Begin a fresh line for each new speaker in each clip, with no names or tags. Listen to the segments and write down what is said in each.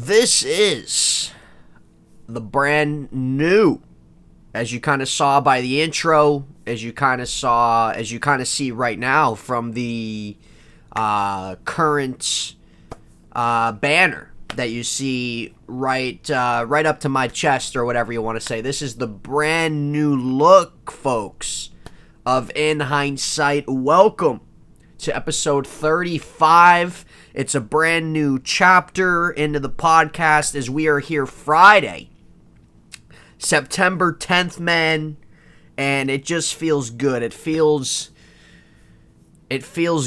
This is the brand new, as you kind of saw by the intro, as you kind of see right now from the current banner that you see right up to my chest, or whatever you want to say. This is the brand new look, folks, of In Hindsight. Welcome to episode 35. It's a brand new chapter into the podcast as we are here Friday, September 10th, man, and it just feels good. It feels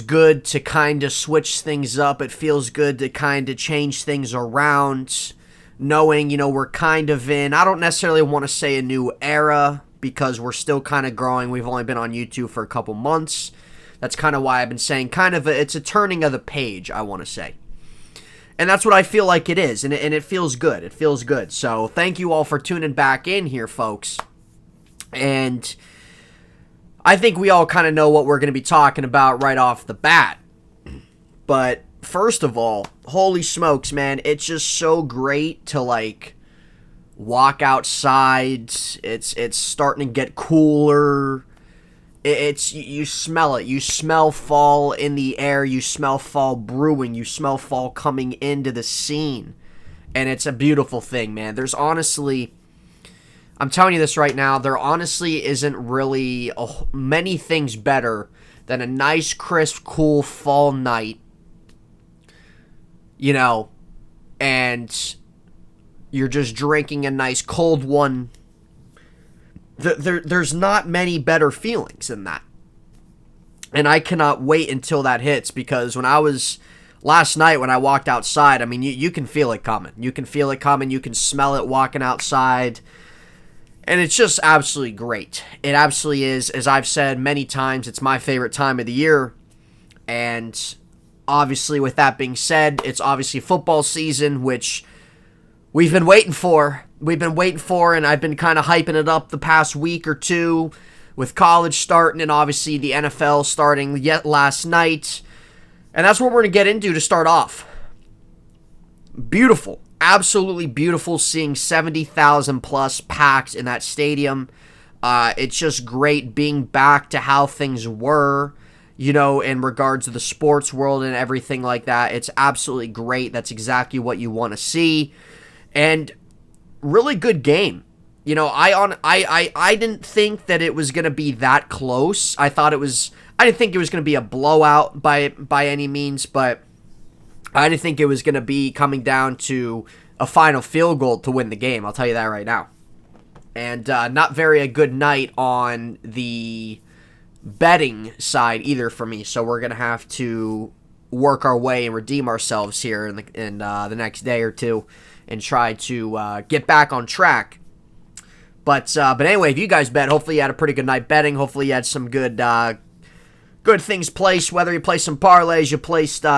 good to kind of switch things up. It feels good to kind of change things around, knowing, we're kind of in, I don't necessarily want to say a new era, because we're still kind of growing. We've only been on YouTube for a couple months. That's kind of why I've been saying it's a turning of the page, I want to say. And that's what I feel like it is, and it feels good. It feels good. So thank you all for tuning back in here, folks. And I think we all kind of know what we're going to be talking about right off the bat. But first of all, holy smokes, man, it's just so great to, walk outside. It's starting to get cooler. You smell it. You smell fall in the air. You smell fall brewing. You smell fall coming into the scene. And it's a beautiful thing, man. There's honestly, I'm telling you this right now, there honestly isn't really many things better than a nice, crisp, cool fall night. And you're just drinking a nice cold one. There's not many better feelings than that. And I cannot wait until that hits, because last night when I walked outside, I mean, you can feel it coming. You can feel it coming. You can smell it walking outside. And it's just absolutely great. It absolutely is. As I've said many times, it's my favorite time of the year. And obviously, with that being said, it's obviously football season, which we've been waiting for. And I've been kind of hyping it up the past week or two, with college starting and obviously the NFL starting yet last night. And that's what we're going to get into to start off. Beautiful. Absolutely beautiful seeing 70,000 plus packed in that stadium. It's just great being back to how things were, in regards to the sports world and everything like that. It's absolutely great. That's exactly what you want to see. And really good game. I didn't think that it was going to be that close. I didn't think it was going to be a blowout by any means, but I didn't think it was going to be coming down to a final field goal to win the game. I'll tell you that right now. And not very a good night on the betting side either for me. So we're going to have to work our way and redeem ourselves here in the next day or two, and try to get back on track. But anyway, if you guys bet, hopefully you had a pretty good night betting. Hopefully you had some good things placed. Whether you placed some parlays, you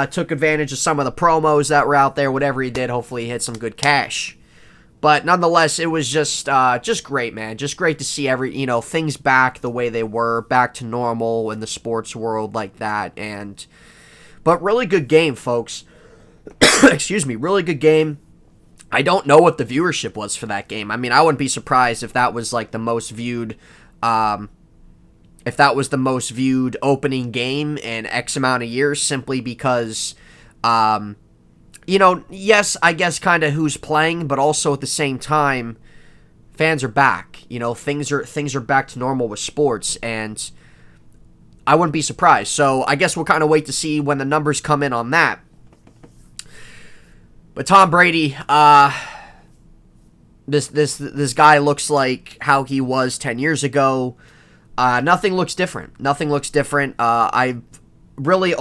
took advantage of some of the promos that were out there. Whatever you did, hopefully you hit some good cash. But nonetheless, it was just great, man. Just great to see things back the way they were, back to normal in the sports world like that. But really good game, folks. Excuse me, really good game. I don't know what the viewership was for that game. I mean, I wouldn't be surprised if that was the most viewed, opening game in X amount of years, simply because, yes, I guess kind of who's playing, but also at the same time, fans are back. Things are back to normal with sports, and I wouldn't be surprised. So I guess we'll kind of wait to see when the numbers come in on that. But Tom Brady, this guy looks like how he was 10 years ago. Nothing looks different. I've really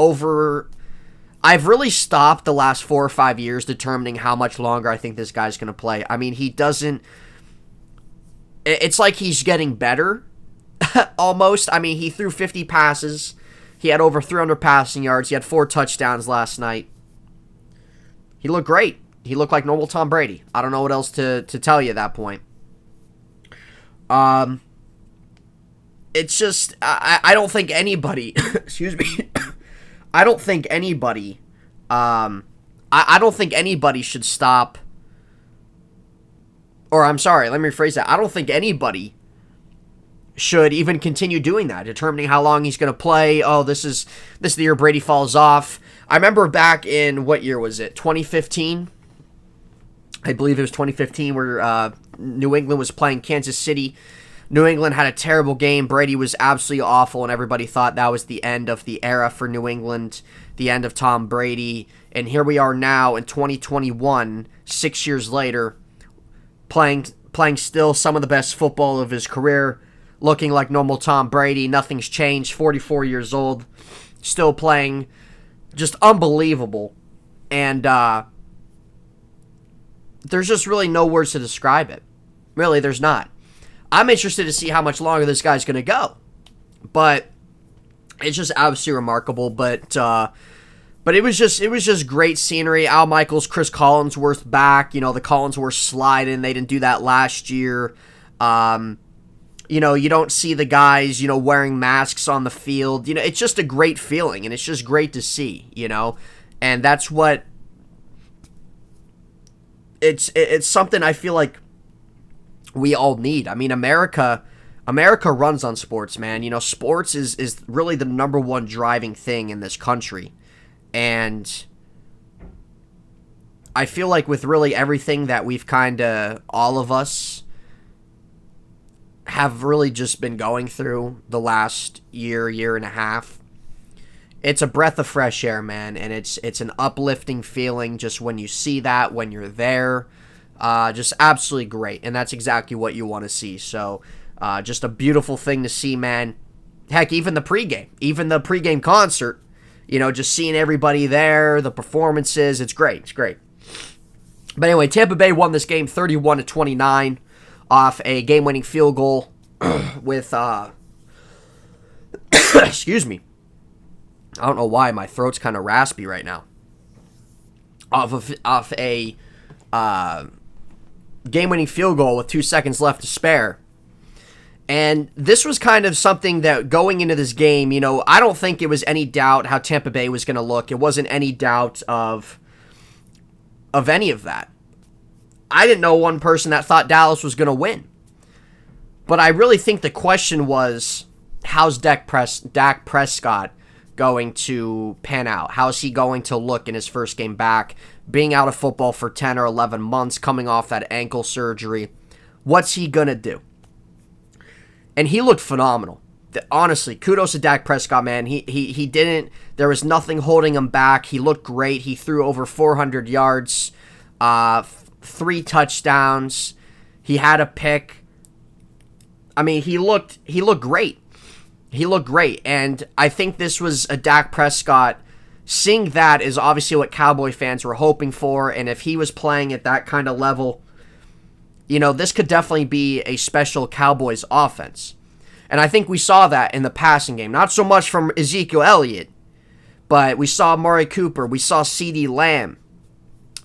stopped the last 4 or 5 years determining how much longer I think this guy's going to play. I mean, it's like he's getting better, almost. I mean, he threw 50 passes. He had over 300 passing yards. He had 4 touchdowns last night. He looked great. He looked like normal Tom Brady. I don't know what else to tell you at that point. It's just, I don't think anybody, excuse me, I don't think anybody should stop or I'm sorry, let me rephrase that. I don't think anybody should even continue doing that, determining how long he's going to play. Oh, this is the year Brady falls off. I remember back in, what year was it? 2015? I believe it was 2015 where New England was playing Kansas City. New England had a terrible game. Brady was absolutely awful, and everybody thought that was the end of the era for New England, the end of Tom Brady. And here we are now in 2021, 6 years later, playing still some of the best football of his career, looking like normal Tom Brady. Nothing's changed. 44 years old, still playing just unbelievable. And there's just really no words to describe it. Really, there's not. I'm interested to see how much longer this guy's going to go. But it's just absolutely remarkable. But it was just great scenery. Al Michaels, Chris Collinsworth back. You know, the Collinsworth slide in. They didn't do that last year. You know, you don't see the guys, you know, wearing masks on the field. You know, it's just a great feeling, and it's just great to see, you know. And that's what it's something I feel like we all need. I mean, America runs on sports, man. You know, sports is really the number one driving thing in this country. And I feel like with really everything that we've all of us have really just been going through the last year and a half, it's a breath of fresh air, man, and it's an uplifting feeling just when you see that, when you're there. Just absolutely great, and that's exactly what you want to see. So just a beautiful thing to see, man. Heck, even the pregame concert, you know, just seeing everybody there, the performances, it's great. But anyway, Tampa Bay won this game 31-29 off a game-winning field goal with excuse me. I don't know why my throat's kind of raspy right now. Off a game-winning field goal with 2 seconds left to spare. And this was kind of something that going into this game, you know, I don't think it was any doubt how Tampa Bay was going to look. It wasn't any doubt of any of that. I didn't know one person that thought Dallas was going to win. But I really think the question was, how's Dak Prescott going to pan out? How's he going to look in his first game back, being out of football for 10 or 11 months, coming off that ankle surgery? What's he going to do? And he looked phenomenal. Honestly, kudos to Dak Prescott, man. He didn't, there was nothing holding him back. He looked great. He threw over 400 yards, 3 touchdowns. He had a pick. I mean, he looked great. He looked great. And I think this was a Dak Prescott. Seeing that is obviously what Cowboy fans were hoping for. And if he was playing at that kind of level, you know, this could definitely be a special Cowboys offense. And I think we saw that in the passing game. Not so much from Ezekiel Elliott, but we saw Amari Cooper. We saw CeeDee Lamb.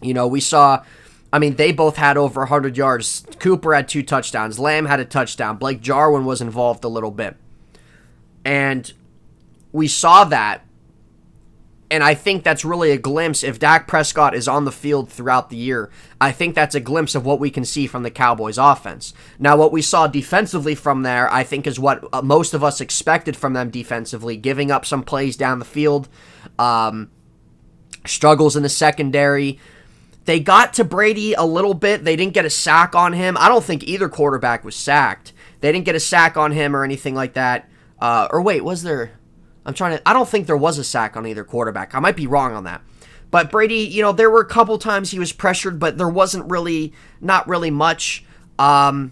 You know, we saw, I mean, they both had over 100 yards. Cooper had 2 touchdowns. Lamb had a touchdown. Blake Jarwin was involved a little bit. And we saw that. And I think that's really a glimpse. If Dak Prescott is on the field throughout the year, I think that's a glimpse of what we can see from the Cowboys offense. Now, what we saw defensively from there, I think is what most of us expected from them defensively, giving up some plays down the field, struggles in the secondary. They got to Brady a little bit. They didn't get a sack on him. I don't think either quarterback was sacked. They didn't get a sack on him or anything like that. Or wait, was there? I don't think there was a sack on either quarterback. I might be wrong on that. But Brady, you know, there were a couple times he was pressured, but there wasn't not really much. I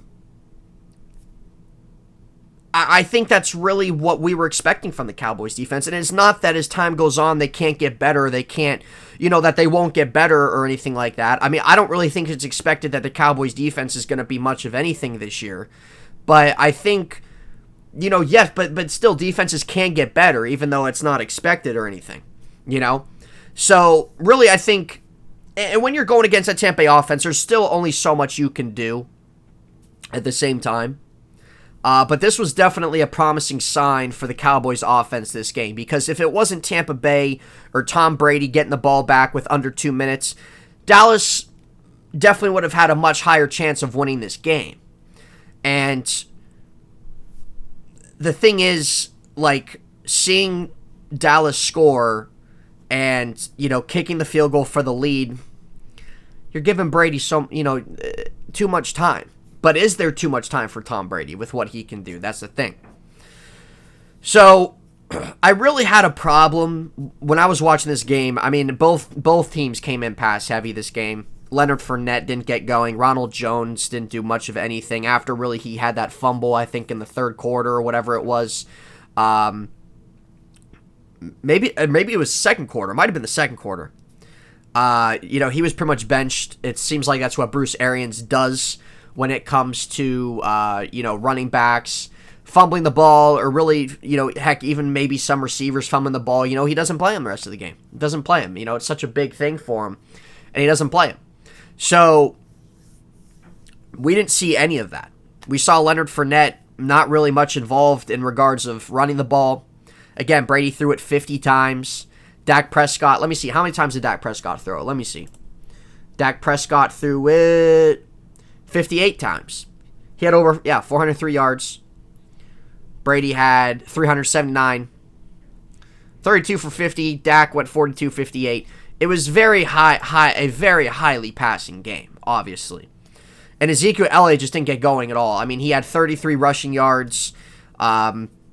think that's really what we were expecting from the Cowboys defense. And it's not that as time goes on, they can't get better. They can't, you know, that they won't get better or anything like that. I mean, I don't really think it's expected that the Cowboys defense is going to be much of anything this year. But I think, you know, yes, but still defenses can get better, even though it's not expected or anything, you know? So, really, I think, and when you're going against a Tampa Bay offense, there's still only so much you can do at the same time. But this was definitely a promising sign for the Cowboys offense this game, because if it wasn't Tampa Bay or Tom Brady getting the ball back with under 2 minutes, Dallas definitely would have had a much higher chance of winning this game. And the thing is, like, seeing Dallas score and, kicking the field goal for the lead, you're giving Brady too much time. But is there too much time for Tom Brady with what he can do? That's the thing. So I really had a problem when I was watching this game. I mean, both teams came in pass heavy this game. Leonard Fournette didn't get going. Ronald Jones didn't do much of anything after really he had that fumble, I think, in the third quarter or whatever it was. Maybe it was second quarter. It might have been the second quarter. He was pretty much benched. It seems like that's what Bruce Arians does when it comes to, running backs fumbling the ball, or really, heck, even maybe some receivers fumbling the ball. He doesn't play him the rest of the game. He doesn't play him. It's such a big thing for him, and he doesn't play him. So we didn't see any of that. We saw Leonard Fournette not really much involved in regards of running the ball. Again, Brady threw it 50 times. Dak Prescott, let me see. How many times did Dak Prescott throw it? Let me see. Dak Prescott threw it 58 times. He had 403 yards. Brady had 379. 32 for 50. Dak went 42, 58. It was a very highly passing game, obviously. And Ezekiel Elliott just didn't get going at all. I mean, he had 33 rushing yards.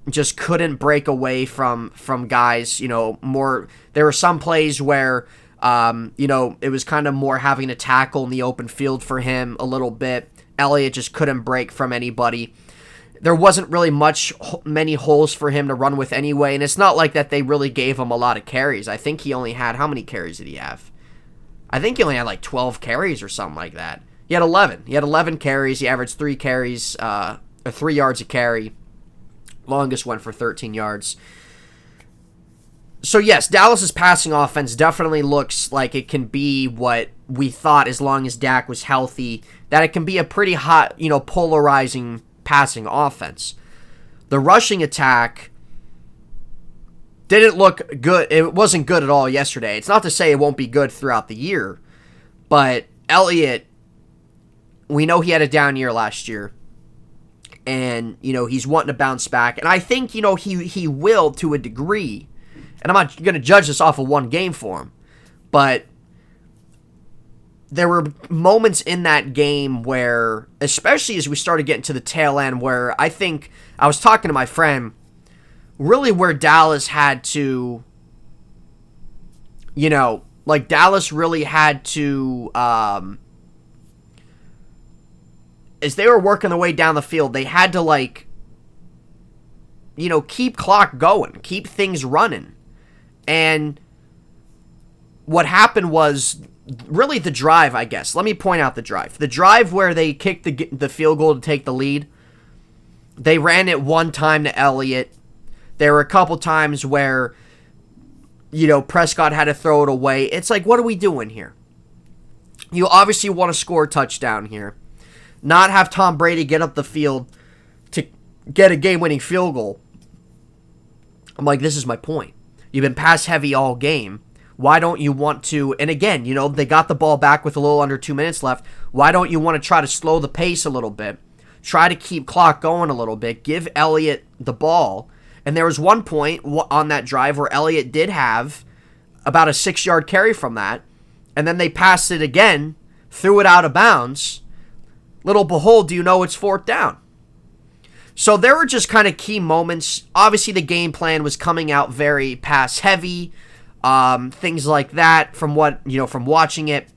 Just couldn't break away from guys. There were some plays where, it was kind of more having to tackle in the open field for him a little bit. Elliott just couldn't break from anybody. There wasn't really many holes for him to run with anyway, and it's not like that they really gave him a lot of carries. I think he only had, how many carries did he have? I think he only had like 12 carries or something like that. He had 11. He had 11 carries. He averaged 3 carries, 3 yards a carry. Longest went for 13 yards. So yes, Dallas's passing offense definitely looks like it can be what we thought as long as Dak was healthy, that it can be a pretty hot, polarizing passing offense. The rushing attack didn't look good. It wasn't good at all yesterday. It's not to say it won't be good throughout the year, but Elliott, we know he had a down year last year, and he's wanting to bounce back, and I think he will to a degree. And I'm not going to judge this off of one game for him, but there were moments in that game where, especially as we started getting to the tail end, where I think I was talking to my friend, really where Dallas had to, Dallas really had to, as they were working their way down the field, they had to, keep clock going, keep things running. And what happened was really the drive, I guess. Let me point out the drive. The drive where they kicked the field goal to take the lead, they ran it one time to Elliott. There were a couple times where, Prescott had to throw it away. It's like, what are we doing here? You obviously want to score a touchdown here. Not have Tom Brady get up the field to get a game-winning field goal. I'm like, this is my point. You've been pass heavy all game. Why don't you want to, and again, they got the ball back with a little under 2 minutes left. Why don't you want to try to slow the pace a little bit? Try to keep clock going a little bit. Give Elliott the ball. And there was one point on that drive where Elliott did have about a 6-yard carry from that. And then they passed it again, threw it out of bounds. Little behold, do you know it's 4th down? So there were just kind of key moments. Obviously, the game plan was coming out very pass heavy, things like that from watching it.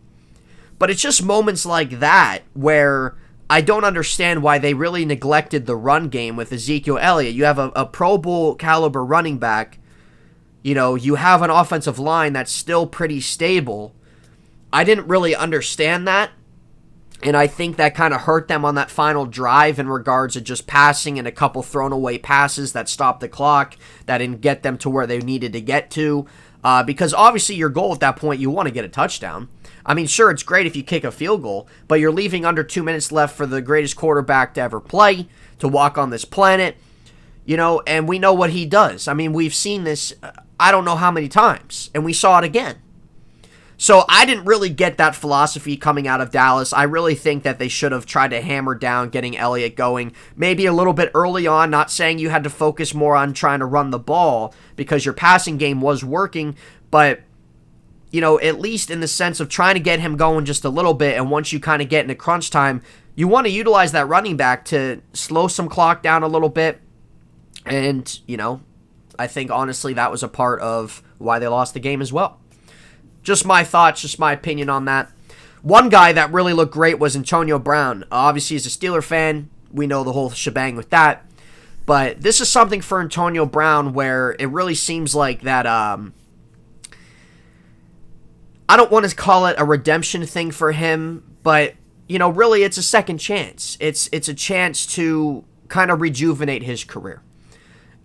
But it's just moments like that where I don't understand why they really neglected the run game with Ezekiel Elliott. You have a Pro Bowl caliber running back. You have an offensive line that's still pretty stable. I didn't really understand that. And I think that kind of hurt them on that final drive in regards to just passing and a couple thrown away passes that stopped the clock, that didn't get them to where they needed to get to. Because obviously your goal at that point, you want to get a touchdown. I mean, sure, it's great if you kick a field goal, but you're leaving under 2 minutes left for the greatest quarterback to ever play, to walk on this planet, and we know what he does. I mean, we've seen this I don't know how many times, and we saw it again. So I didn't really get that philosophy coming out of Dallas. I really think that they should have tried to hammer down getting Elliott going maybe a little bit early on, not saying you had to focus more on trying to run the ball because your passing game was working, but at least in the sense of trying to get him going just a little bit, and once you kind of get into crunch time, you want to utilize that running back to slow some clock down a little bit. And, I think honestly that was a part of why they lost the game as well. Just my thoughts, just my opinion on that. One guy that really looked great was Antonio Brown. Obviously, as a Steeler fan, we know the whole shebang with that. But this is something for Antonio Brown where it really seems like that, I don't want to call it a redemption thing for him, but, really it's a second chance. It's a chance to kind of rejuvenate his career.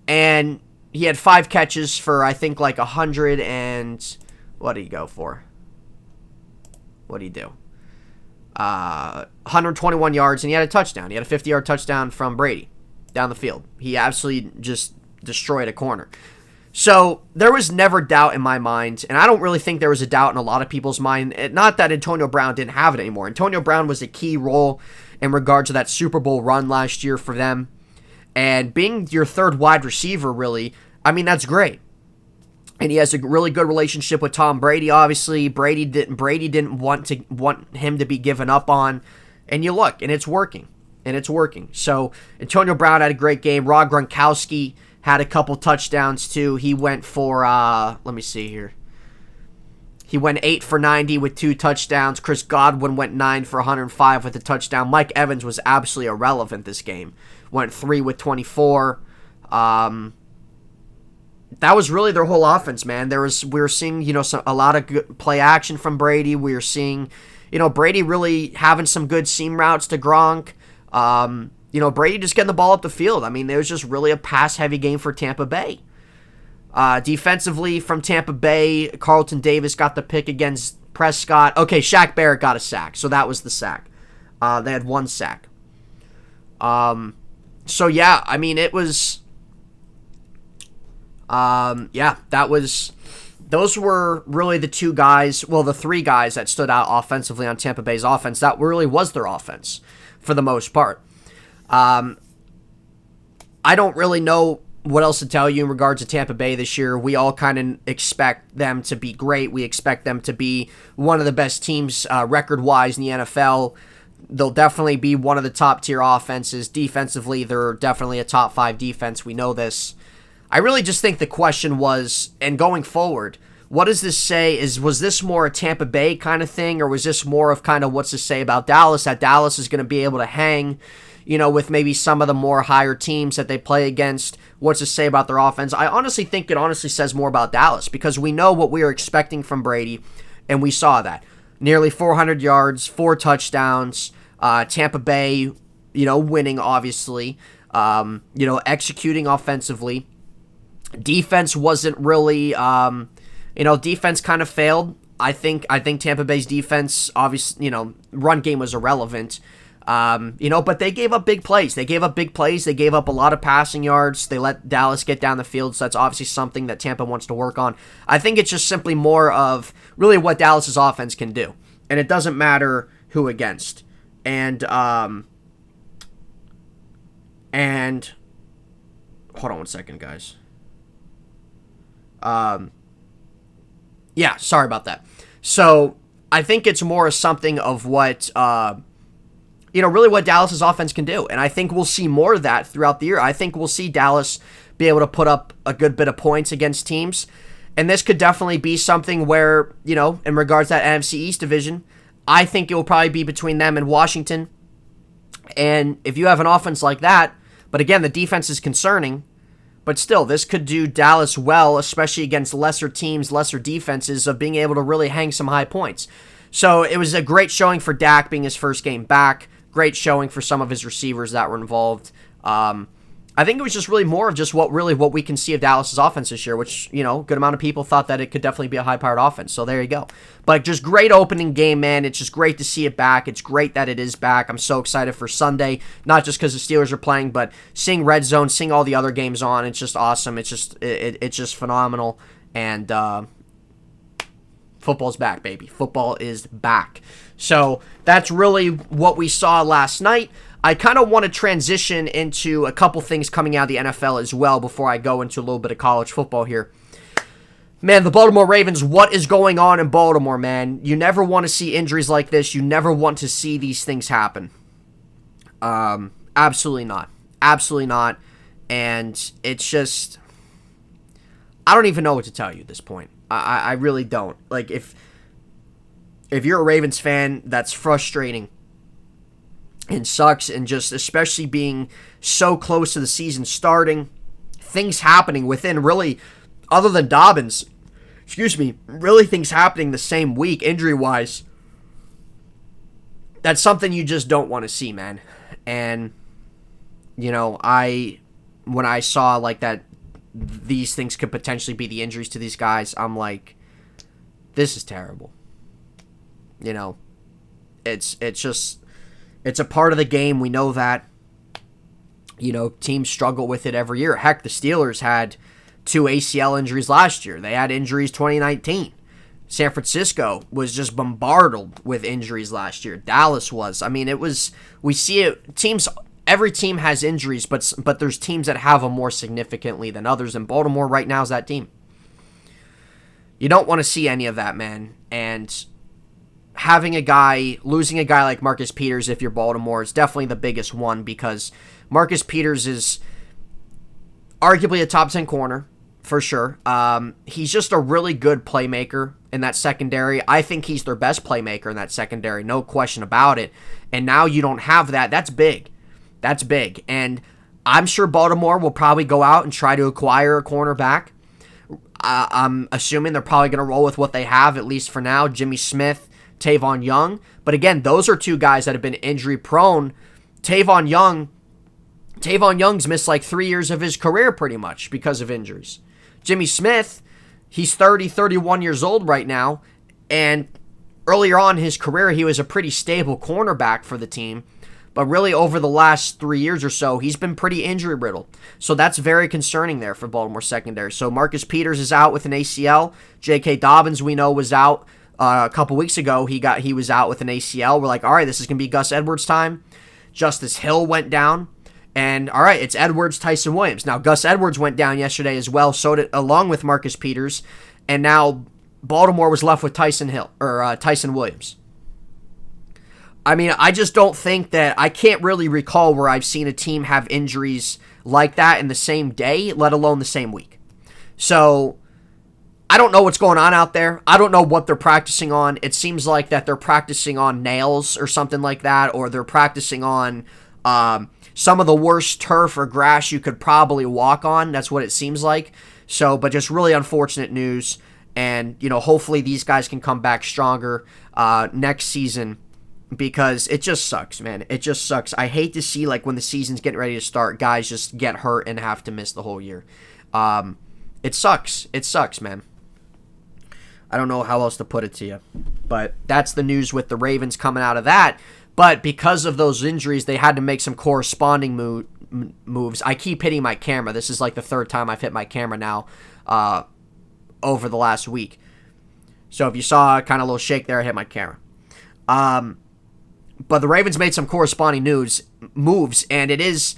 And he had 5 catches for, I think, like 100 and... What did he go for? What did he do? 121 yards, and he had a touchdown. He had a 50-yard touchdown from Brady down the field. He absolutely just destroyed a corner. So there was never doubt in my mind, and I don't really think there was a doubt in a lot of people's mind. Not that Antonio Brown didn't have it anymore. Antonio Brown was a key role in regards to that Super Bowl run last year for them. And being your third wide receiver, really, that's great. And he has a really good relationship with Tom Brady, obviously. Brady didn't want him to be given up on. And you look, and it's working. So Antonio Brown had a great game. Rob Gronkowski had a couple touchdowns too. He went for, let me see here. He went 8 for 90 with 2 touchdowns. Chris Godwin went 9 for 105 with a touchdown. Mike Evans was absolutely irrelevant this game. Went 3 with 24. That was really their whole offense, man. We were seeing, a lot of good play action from Brady. We were seeing, Brady really having some good seam routes to Gronk. Brady just getting the ball up the field. It was just really a pass-heavy game for Tampa Bay. Defensively from Tampa Bay, Carlton Davis got the pick against Prescott. Okay, Shaq Barrett got a sack, so that was the sack. They had 1 sack. So, yeah, it was... those were really the 2 guys, well, the 3 guys that stood out offensively on Tampa Bay's offense. That really was their offense for the most part. I don't really know what else to tell you in regards to Tampa Bay this year. We all kind of expect them to be great. We expect them to be one of the best teams record-wise in the NFL. They'll definitely be one of the top-tier offenses. Defensively, they're definitely a top 5 defense. We know this. I really just think the question was, and going forward, what does this say? Was this more a Tampa Bay kind of thing, or was this more of kind of what's to say about Dallas, that Dallas is going to be able to hang, with maybe some of the more higher teams that they play against? What's to say about their offense? I honestly think it honestly says more about Dallas, because we know what we were expecting from Brady, and we saw that. Nearly 400 yards, 4 touchdowns, Tampa Bay, winning, obviously, executing offensively. Defense wasn't really, defense kind of failed. I think Tampa Bay's defense, obviously, run game was irrelevant. But they gave up big plays. They gave up a lot of passing yards. They let Dallas get down the field, so that's obviously something that Tampa wants to work on. I think it's just simply more of really what Dallas's offense can do. And it doesn't matter who against. And hold on 1 second, guys. Sorry about that. So I think it's more something of what, really what Dallas's offense can do. And I think we'll see more of that throughout the year. I think we'll see Dallas be able to put up a good bit of points against teams. And this could definitely be something where, in regards to that NFC East division, I think it will probably be between them and Washington. And if you have an offense like that, but again, the defense is concerning, but still, this could do Dallas well, especially against lesser teams, lesser defenses, of being able to really hang some high points. So it was a great showing for Dak being his first game back. Great showing for some of his receivers that were involved. I think it was just really more of just what we can see of Dallas's offense this year, which, good amount of people thought that it could definitely be a high-powered offense. So there you go. But just great opening game, man. It's just great to see it back. It's great that it is back. I'm so excited for Sunday, not just because the Steelers are playing, but seeing Red Zone, seeing all the other games on. It's just awesome. It's just phenomenal. And Football's back, baby. Football is back. So that's really what we saw last night. I kind of want to transition into a couple things coming out of the NFL as well before I go into a little bit of college football here. Man, the Baltimore Ravens, what is going on in Baltimore, man? You never want to see injuries like this. You never want to see these things happen. Absolutely not. Absolutely not. And it's just, I don't even know what to tell you at this point. I really don't. Like, if you're a Ravens fan, that's frustrating and sucks, and just especially being so close to the season starting, things happening within really, other than Dobbins, really things happening the same week injury-wise. That's something you just don't want to see, man. And, when I saw like that these things could potentially be the injuries to these guys, I'm like, this is terrible. It's a part of the game. We know that. Teams struggle with it every year. Heck, the Steelers had 2 ACL injuries last year. They had injuries 2019. San Francisco was just bombarded with injuries last year. Dallas was. I mean, we see it. Every team has injuries, but there's teams that have them more significantly than others, and Baltimore right now is that team. You don't want to see any of that, man. And losing a guy like Marcus Peters, if you're Baltimore, is definitely the biggest one, because Marcus Peters is arguably a top 10 corner, for sure. He's just a really good playmaker in that secondary. I think he's their best playmaker in that secondary, no question about it. And now you don't have that. That's big. That's big. And I'm sure Baltimore will probably go out and try to acquire a cornerback. I'm assuming they're probably going to roll with what they have, at least for now, Jimmy Smith, Tavon Young. But again, those are 2 guys that have been injury prone. Tavon Young's missed like 3 years of his career pretty much because of injuries. Jimmy Smith, he's 31 years old right now, and earlier on in his career, he was a pretty stable cornerback for the team. But really, over the last 3 years or so, he's been pretty injury-riddled. So that's very concerning there for Baltimore secondary. So Marcus Peters is out with an ACL. J.K. Dobbins, we know, was out a couple weeks ago. He was out with an ACL. We're like, all right, this is going to be Gus Edwards' time. Justice Hill went down. And, all right, it's Edwards, Tyson Williams. Now, Gus Edwards went down yesterday as well, along with Marcus Peters. And now Baltimore was left with Tyson Williams. I mean, I just don't think that, I can't really recall where I've seen a team have injuries like that in the same day, let alone the same week. So, I don't know what's going on out there. I don't know what they're practicing on. It seems like that they're practicing on nails or something like that, or they're practicing on some of the worst turf or grass you could probably walk on. That's what it seems like. So, but just really unfortunate news. And, hopefully these guys can come back stronger next season. Because it just sucks, man. It just sucks. I hate to see, like, when the season's getting ready to start, guys just get hurt and have to miss the whole year. It sucks. It sucks, man. I don't know how else to put it to you. But that's the news with the Ravens coming out of that. But because of those injuries, they had to make some corresponding moves. I keep hitting my camera. This is like the 3rd time I've hit my camera now over the last week. So if you saw kind of a little shake there, I hit my camera. But the Ravens made some corresponding moves, and it is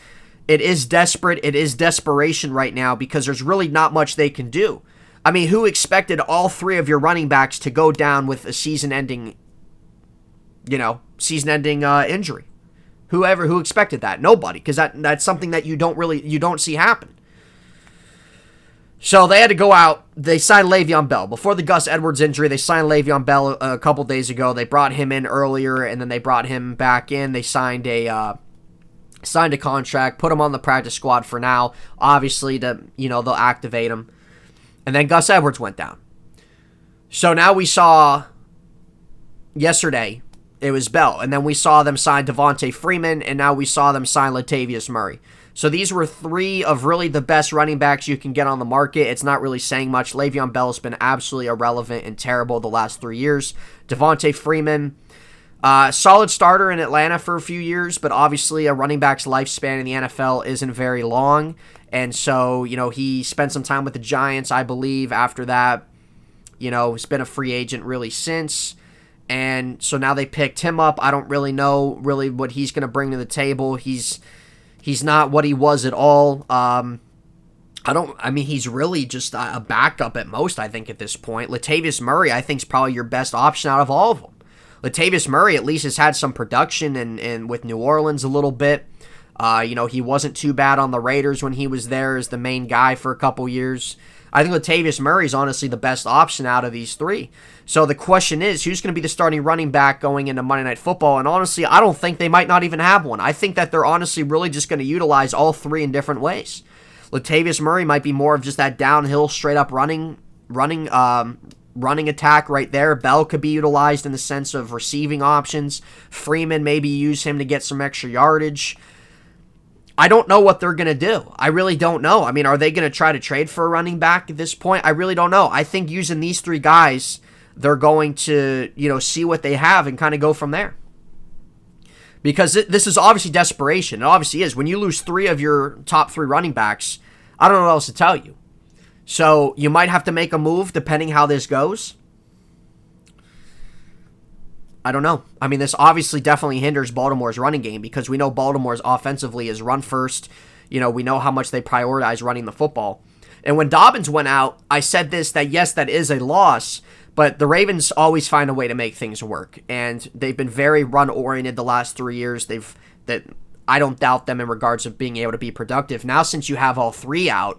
desperate. It is desperation right now because there's really not much they can do. I mean, who expected all 3 of your running backs to go down with a season-ending injury? Who expected that? Nobody, because that's something that you don't see happen. So they had to go out. They signed Le'Veon Bell. Before the Gus Edwards injury, they signed Le'Veon Bell a couple days ago. They brought him in earlier, and then they brought him back in. They signed a contract, put him on the practice squad for now. Obviously, they'll activate him. And then Gus Edwards went down. So now we saw yesterday, it was Bell. And then we saw them sign Devontae Freeman, and now we saw them sign Latavius Murray. So these were 3 of really the best running backs you can get on the market. It's not really saying much. Le'Veon Bell has been absolutely irrelevant and terrible the last 3 years. Devontae Freeman, solid starter in Atlanta for a few years, but obviously a running back's lifespan in the NFL isn't very long. And so, he spent some time with the Giants, I believe, after that. He's been a free agent really since. And so now they picked him up. I don't really know what he's going to bring to the table. He's not what he was at all. He's really just a backup at most, I think, at this point. Latavius Murray, I think, is probably your best option out of all of them. Latavius Murray at least has had some production and with New Orleans a little bit. He wasn't too bad on the Raiders when he was there as the main guy for a couple years. I think Latavius Murray is honestly the best option out of these three. So the question is, who's going to be the starting running back going into Monday Night Football? And honestly, I don't think they might not even have one. I think that they're honestly really just going to utilize all three in different ways. Latavius Murray might be more of just that downhill, straight-up running attack right there. Bell could be utilized in the sense of receiving options. Freeman, maybe use him to get some extra yardage. I don't know what they're going to do. I really don't know. Are they going to try to trade for a running back at this point? I really don't know. I think using these three guys, they're going to, see what they have and kind of go from there. Because this is obviously desperation. It obviously is. When you lose three of your top three running backs, I don't know what else to tell you. So you might have to make a move depending how this goes. I don't know. This obviously definitely hinders Baltimore's running game because we know Baltimore's offensively is run first. We know how much they prioritize running the football. And when Dobbins went out, I said that yes, that is a loss, but the Ravens always find a way to make things work. And they've been very run-oriented the last 3 years. I don't doubt them in regards of being able to be productive. Now, since you have all three out,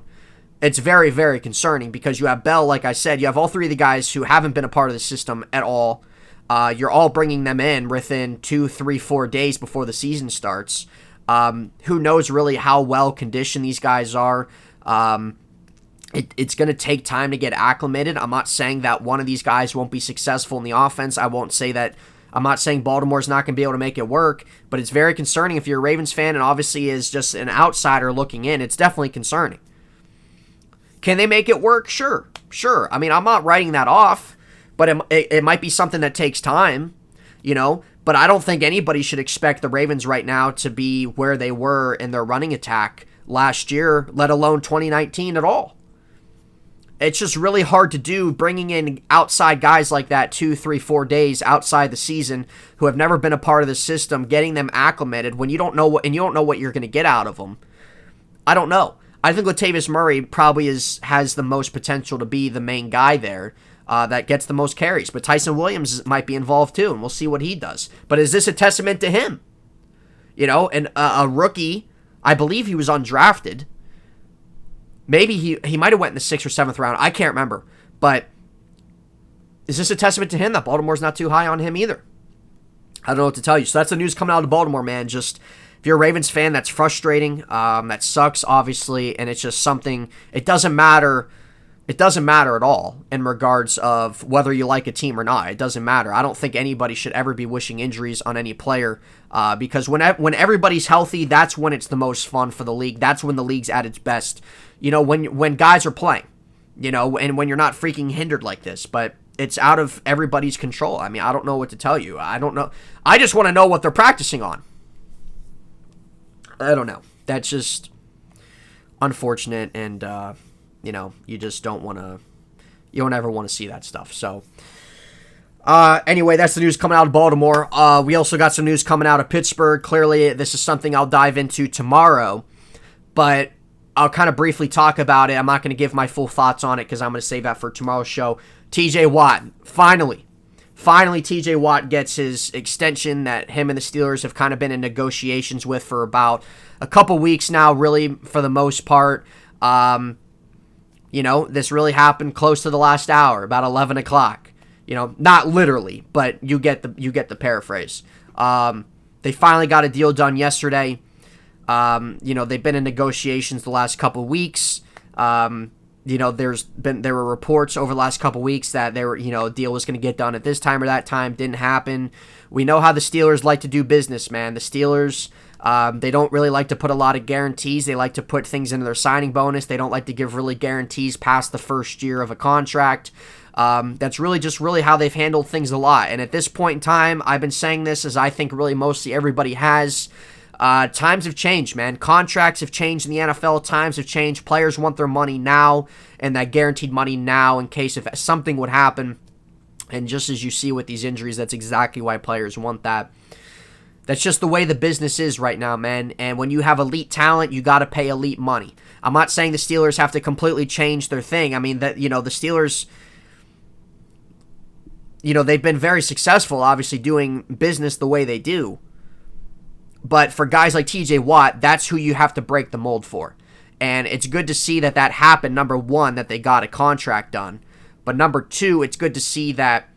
it's very, very concerning because you have Bell, like I said, you have all three of the guys who haven't been a part of the system at all. You're all bringing them in within 2, 3, 4 days before the season starts. Who knows really how well conditioned these guys are. It's going to take time to get acclimated. I'm not saying that one of these guys won't be successful in the offense. I'm not saying Baltimore's not going to be able to make it work, but it's very concerning if you're a Ravens fan and obviously is just an outsider looking in. It's definitely concerning. Can they make it work? Sure. I'm not writing that off, but it might be something that takes time, But I don't think anybody should expect the Ravens right now to be where they were in their running attack last year, let alone 2019 at all. It's just really hard to do bringing in outside guys like that 2, 3, 4 days outside the season who have never been a part of the system, getting them acclimated when you don't know what you're going to get out of them. I don't know. I think Latavius Murray probably has the most potential to be the main guy there that gets the most carries. But Tyson Williams might be involved too, and we'll see what he does. But is this a testament to him? And a rookie, I believe he was undrafted. Maybe he might have went in the 6th or 7th round. I can't remember. But is this a testament to him that Baltimore's not too high on him either? I don't know what to tell you. So that's the news coming out of Baltimore, man. Just if you're a Ravens fan, that's frustrating. That sucks, obviously. And it's just something, it doesn't matter. It doesn't matter at all in regards of whether you like a team or not. It doesn't matter. I don't think anybody should ever be wishing injuries on any player because when everybody's healthy, that's when it's the most fun for the league. That's when the league's at its best. When guys are playing, and when you're not freaking hindered like this. But it's out of everybody's control. I don't know what to tell you. I don't know. I just want to know what they're practicing on. I don't know. That's just unfortunate and... you just don't ever want to see that stuff. So, anyway, that's the news coming out of Baltimore. We also got some news coming out of Pittsburgh. Clearly, this is something I'll dive into tomorrow, but I'll kind of briefly talk about it. I'm not going to give my full thoughts on it because I'm going to save that for tomorrow's show. TJ Watt, finally TJ Watt gets his extension that him and the Steelers have kind of been in negotiations with for about a couple weeks now, really, for the most part. This really happened close to the last hour, about 11 o'clock. Not literally, but you get the paraphrase. They finally got a deal done yesterday. They've been in negotiations the last couple of weeks. There were reports over the last couple of weeks that a deal was going to get done at this time or that time. Didn't happen. We know how the Steelers like to do business, man. The Steelers, they don't really like to put a lot of guarantees. They like to put things into their signing bonus. They don't like to give really guarantees past the first year of a contract. That's really how they've handled things a lot. And at this point in time, I've been saying this as I think really mostly everybody has. Times have changed, man. Contracts have changed in the NFL. Times have changed. Players want their money now, and that guaranteed money now in case if something would happen. And just as you see with these injuries, that's exactly why players want that. That's just the way the business is right now, man. And when you have elite talent, you got to pay elite money. I'm not saying the Steelers have to completely change their thing. I mean, that the Steelers, they've been very successful, obviously, doing business the way they do. But for guys like TJ Watt, that's who you have to break the mold for. And it's good to see that happened. Number one, that they got a contract done. But number two, it's good to see that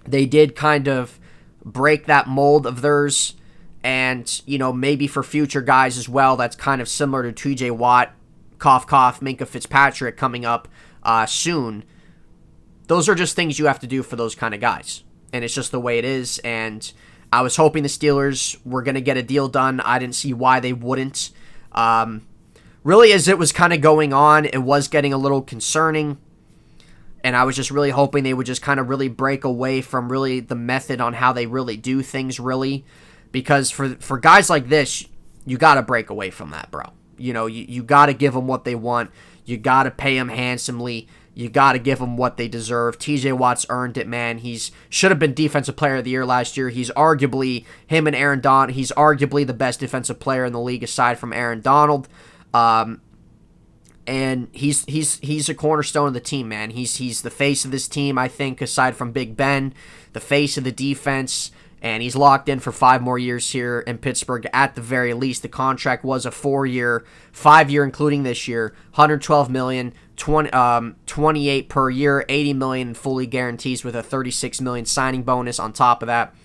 they did kind of break that mold of theirs. And, maybe for future guys as well, that's kind of similar to TJ Watt, cough, cough, Minkah Fitzpatrick coming up soon. Those are just things you have to do for those kind of guys. And it's just the way it is. And I was hoping the Steelers were going to get a deal done. I didn't see why they wouldn't. Really, as it was kind of going on, it was getting a little concerning. And I was just really hoping they would just kind of really break away from really the method on how they really do things, really. Because for guys like this, you got to break away from that, bro. You got to give them what they want. You got to pay them handsomely. You got to give them what they deserve. TJ Watt's earned it, man. He's should have been Defensive Player of the Year last year. He's arguably, him and Aaron Donald, he's arguably the best defensive player in the league aside from Aaron Donald. And he's a cornerstone of the team, man. He's the face of this team, I think, aside from Big Ben, the face of the defense. And he's locked in for 5 more years here in Pittsburgh at the very least. The contract was a 4-year, 5-year including this year, $112 million, 28 per year, $80 million in fully guarantees with a $36 million signing bonus on top of that.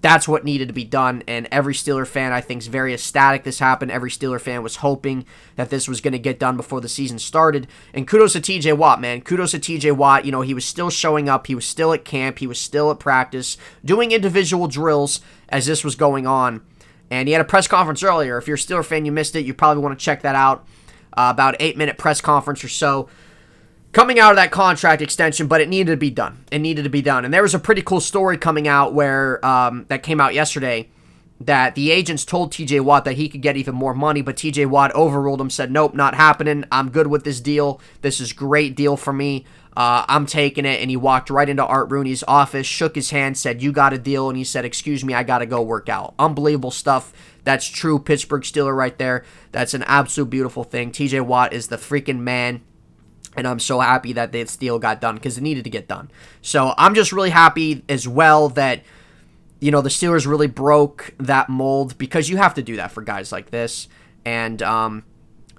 That's what needed to be done, and every Steeler fan, I think, is very ecstatic this happened. Every Steeler fan was hoping that this was going to get done before the season started, and kudos to TJ Watt, man. Kudos to TJ Watt. He was still showing up. He was still at camp. He was still at practice, doing individual drills as this was going on, and he had a press conference earlier. If you're a Steeler fan, you missed it. You probably want to check that out. About 8-minute press conference or so, coming out of that contract extension, but it needed to be done. It needed to be done. And there was a pretty cool story coming out where that came out yesterday that the agents told TJ Watt that he could get even more money, but TJ Watt overruled him, said, nope, not happening. I'm good with this deal. This is a great deal for me. I'm taking it. And he walked right into Art Rooney's office, shook his hand, said, you got a deal. And he said, excuse me, I got to go work out. Unbelievable stuff. That's true Pittsburgh Steeler right there. That's an absolute beautiful thing. TJ Watt is the freaking man. And I'm so happy that this deal got done because it needed to get done. So I'm just really happy as well that, the Steelers really broke that mold because you have to do that for guys like this. And,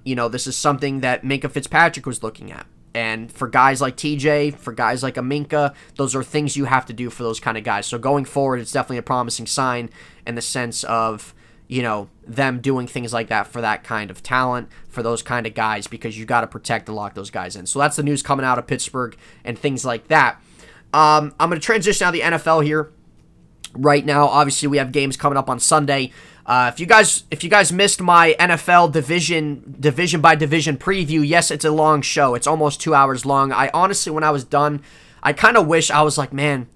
this is something that Minkah Fitzpatrick was looking at. And for guys like TJ, for guys like a Minkah, those are things you have to do for those kind of guys. So going forward, it's definitely a promising sign in the sense of, them doing things like that for that kind of talent, for those kind of guys, because you got to protect and lock those guys in. So that's the news coming out of Pittsburgh and things like that. I'm going to transition out of the NFL here right now. Obviously, we have games coming up on Sunday. If you guys missed my NFL division by division preview, yes, it's a long show. It's almost 2 hours long. I honestly, when I was done, I kind of wish I was like, man,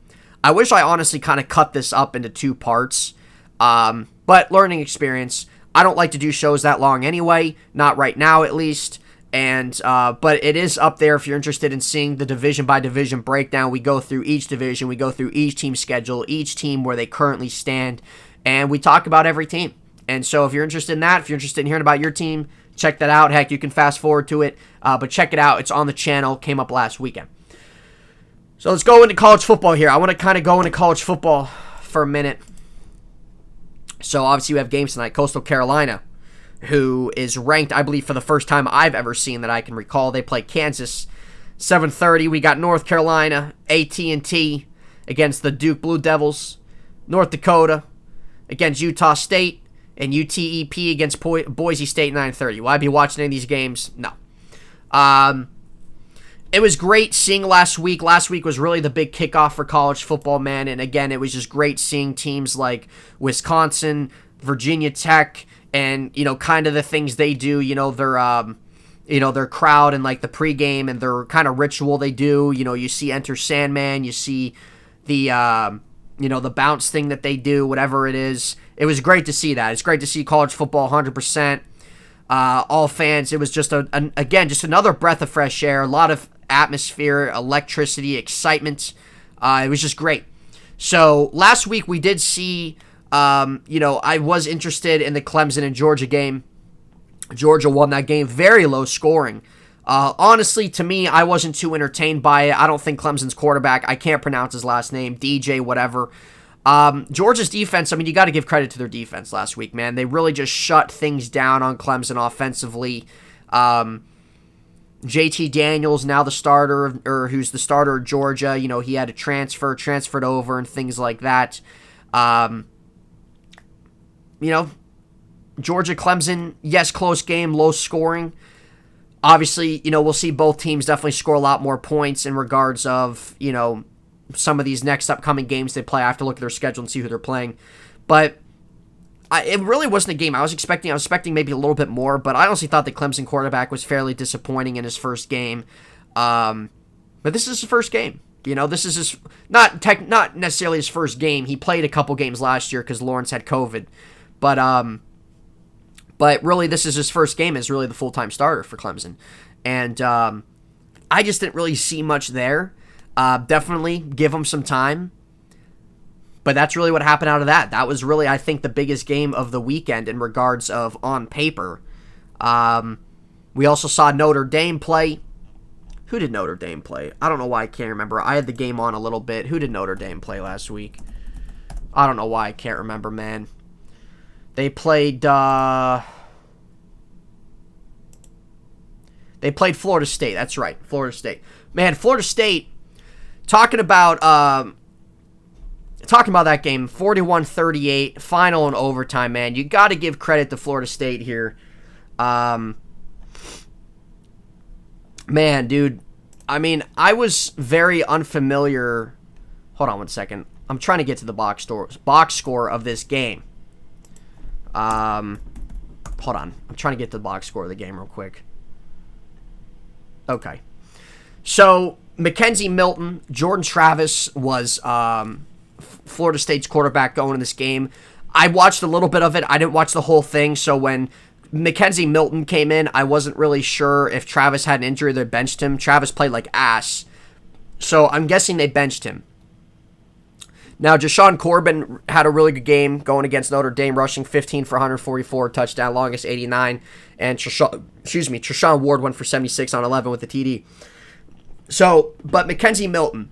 I wish I honestly kind of cut this up into 2 parts. But learning experience. I don't like to do shows that long anyway, not right now at least. And but it is up there if you're interested in seeing the division by division breakdown. We go through each division, we go through each team's schedule, each team where they currently stand, and we talk about every team. And so if you're interested in that, if you're interested in hearing about your team, check that out. Heck, you can fast forward to it, but check it out. It's on the channel. Came up last weekend. So let's go into college football here. I want to kind of go into college football for a minute. So obviously we have games tonight. Coastal Carolina, who is ranked, I believe, for the first time I've ever seen that I can recall. They play Kansas, 7:30. We got North Carolina, AT&T against the Duke Blue Devils. North Dakota against Utah State, and UTEP against Boise State, 9:30. Will I be watching any of these games? No. It was great seeing last week. Last week was really the big kickoff for college football, man. And again, it was just great seeing teams like Wisconsin, Virginia Tech, and, kind of the things they do, their crowd and like the pregame and their kind of ritual they do. You see Enter Sandman, you see the the bounce thing that they do, whatever it is. It was great to see that. It's great to see college football 100%. All fans. It was just, again, just another breath of fresh air. A lot of atmosphere, electricity, excitement. It was just great. So last week we did see, I was interested in the Clemson and Georgia game. Georgia won that game. Very low scoring. Honestly, to me, I wasn't too entertained by it. I don't think Clemson's quarterback, I can't pronounce his last name, DJ, whatever. Georgia's defense, you got to give credit to their defense last week, man. They really just shut things down on Clemson offensively. JT Daniels, now the starter, or who's the starter of Georgia, he had to transferred over and things like that. Georgia, Clemson, yes, close game, low scoring. Obviously, we'll see both teams definitely score a lot more points in regards of, some of these next upcoming games they play. I have to look at their schedule and see who they're playing. But it really wasn't a game I was expecting maybe a little bit more, but I honestly thought the Clemson quarterback was fairly disappointing in his first game. But this is his first game. This is his not necessarily his first game. He played a couple games last year because Lawrence had COVID. But really, this is his first game as really the full-time starter for Clemson. And I just didn't really see much there. Definitely give him some time. But that's really what happened out of that. That was really, I think, the biggest game of the weekend in regards of on paper. We also saw Notre Dame play. Who did Notre Dame play? I don't know why I can't remember. I had the game on a little bit. Who did Notre Dame play last week? I don't know why I can't remember, man. They played Florida State. That's right, Florida State. Man, Florida State, talking about that game, 41-38, final and overtime, man. You got to give credit to Florida State here. Man, dude, I was very unfamiliar. Hold on one second. I'm trying to get to the box score of this game. Hold on. I'm trying to get to the box score of the game real quick. Okay. So, Mackenzie Milton, Jordan Travis was Florida State's quarterback going in this game. I watched a little bit of it. I didn't watch the whole thing, so when Mackenzie Milton came in, I wasn't really sure if Travis had an injury. They benched him. Travis played like ass. So, I'm guessing they benched him. Now, Jashawn Corbin had a really good game going against Notre Dame, rushing 15 for 144, touchdown, longest 89. And Treshaun Ward went for 76 on 11 with the TD. So, but Mackenzie Milton.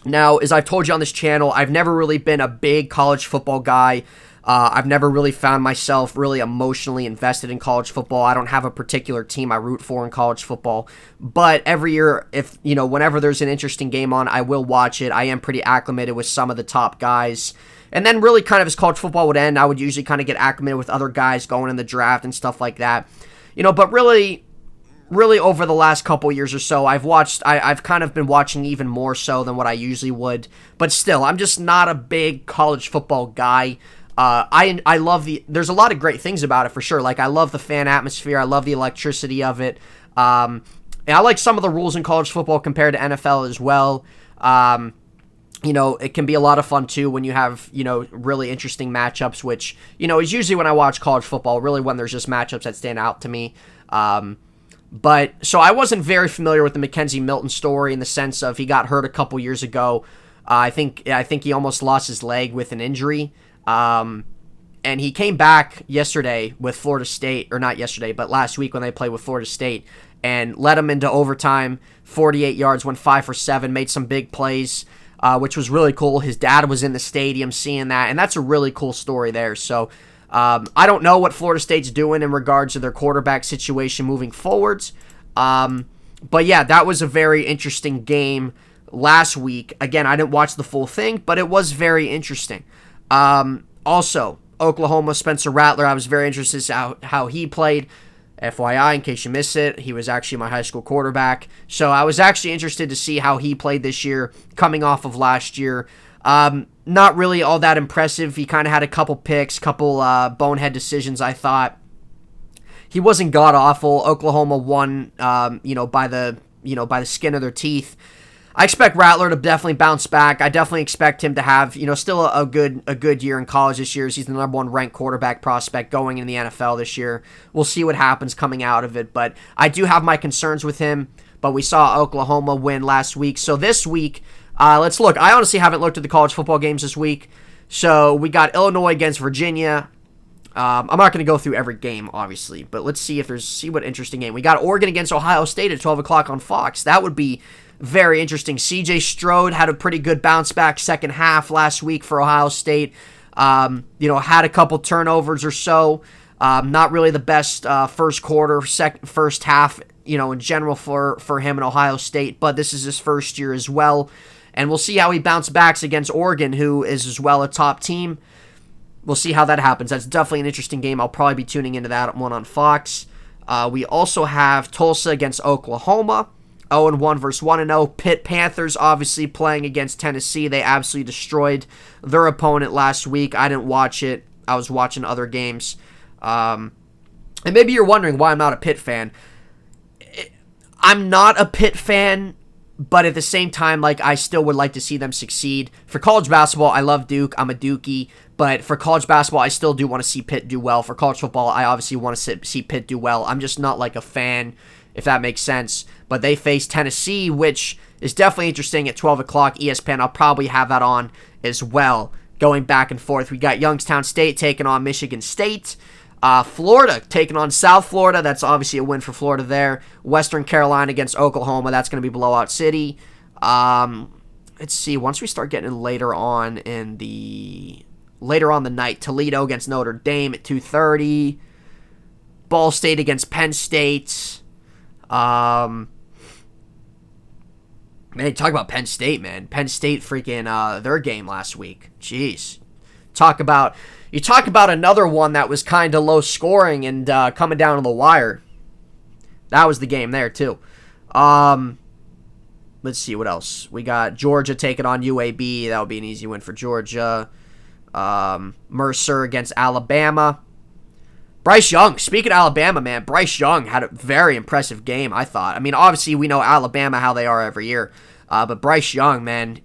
Now, as I've told you on this channel, I've never really been a big college football guy. I've never really found myself really emotionally invested in college football. I don't have a particular team I root for in college football. But every year, whenever there's an interesting game on, I will watch it. I am pretty acclimated with some of the top guys. And then really kind of as college football would end, I would usually kind of get acclimated with other guys going in the draft and stuff like that. But really over the last couple years or so, I've kind of been watching even more so than what I usually would. But still, I'm just not a big college football guy. I love there's a lot of great things about it for sure. Like, I love the fan atmosphere. I love the electricity of it. And I like some of the rules in college football compared to NFL as well. It can be a lot of fun too when you have, really interesting matchups, which, is usually when I watch college football, really when there's just matchups that stand out to me. But so I wasn't very familiar with the Mackenzie Milton story in the sense of he got hurt a couple years ago. I think he almost lost his leg with an injury. And he came back yesterday with Florida State, or not yesterday, but last week when they played with Florida State, and led them into overtime, 48 yards, went 5 for 7, made some big plays, which was really cool. His dad was in the stadium seeing that, and that's a really cool story there. So I don't know what Florida State's doing in regards to their quarterback situation moving forwards. But yeah, that was a very interesting game last week. Again, I didn't watch the full thing, but it was very interesting. Also, Oklahoma, Spencer Rattler, I was very interested in how he played. FYI, in case you missed it, he was actually my high school quarterback. So I was actually interested to see how he played this year, coming off of last year. Not really all that impressive. He kind of had a couple picks, couple bonehead decisions, I thought. He wasn't god-awful. Oklahoma won, by the skin of their teeth. I expect Rattler to definitely bounce back. I definitely expect him to have, still a good year in college this year. He's the number one ranked quarterback prospect going in the NFL this year. We'll see what happens coming out of it, but I do have my concerns with him. But we saw Oklahoma win last week. So this week, let's look. I honestly haven't looked at the college football games this week. So we got Illinois against Virginia. I'm not going to go through every game, obviously, but let's see what interesting game. We got Oregon against Ohio State at 12 o'clock on Fox. That would be very interesting. CJ Stroud had a pretty good bounce back second half last week for Ohio State. Had a couple turnovers or so. Not really the best first quarter, first half, in general for him in Ohio State, but this is his first year as well. And we'll see how he bounces back against Oregon, who is as well a top team. We'll see how that happens. That's definitely an interesting game. I'll probably be tuning into that one on Fox. We also have Tulsa against Oklahoma. 0-1 versus 1-0. Pitt Panthers obviously playing against Tennessee. They absolutely destroyed their opponent last week. I didn't watch it. I was watching other games. And maybe you're wondering why I'm not a Pitt fan. I'm not a Pitt fan, but at the same time, I still would like to see them succeed. For college basketball, I love Duke. I'm a Dookie. But for college basketball, I still do want to see Pitt do well. For college football, I obviously want to see Pitt do well. I'm just not a fan, if that makes sense. But they face Tennessee, which is definitely interesting at 12 o'clock ESPN. I'll probably have that on as well, going back and forth. We got Youngstown State taking on Michigan State. Florida taking on South Florida. That's obviously a win for Florida there. Western Carolina against Oklahoma. That's going to be Blowout City. Let's see. Once we start getting later on the night, Toledo against Notre Dame at 2:30. Ball State against Penn State. Man, talk about Penn State, man. Penn State freaking their game last week. Jeez. You talk about another one that was kind of low scoring and coming down to the wire. That was the game there, too. Let's see, what else? We got Georgia taking on UAB. That would be an easy win for Georgia. Mercer against Alabama. Bryce Young, speaking of Alabama, man, Bryce Young had a very impressive game, I thought. I mean, obviously, we know Alabama, how they are every year. But Bryce Young, man,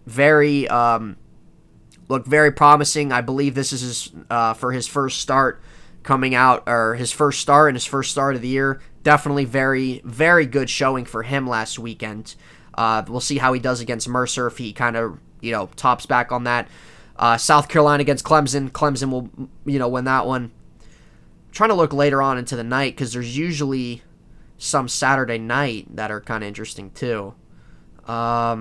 looked very promising. I believe this is for his first start coming out, or his first start and his first start of the year. Definitely very, very good showing for him last weekend. We'll see how he does against Mercer, if he kind of, tops back on that. South Carolina against Clemson. Clemson will, win that one. I'm trying to look later on into the night, because there's usually some Saturday night that are kind of interesting too. I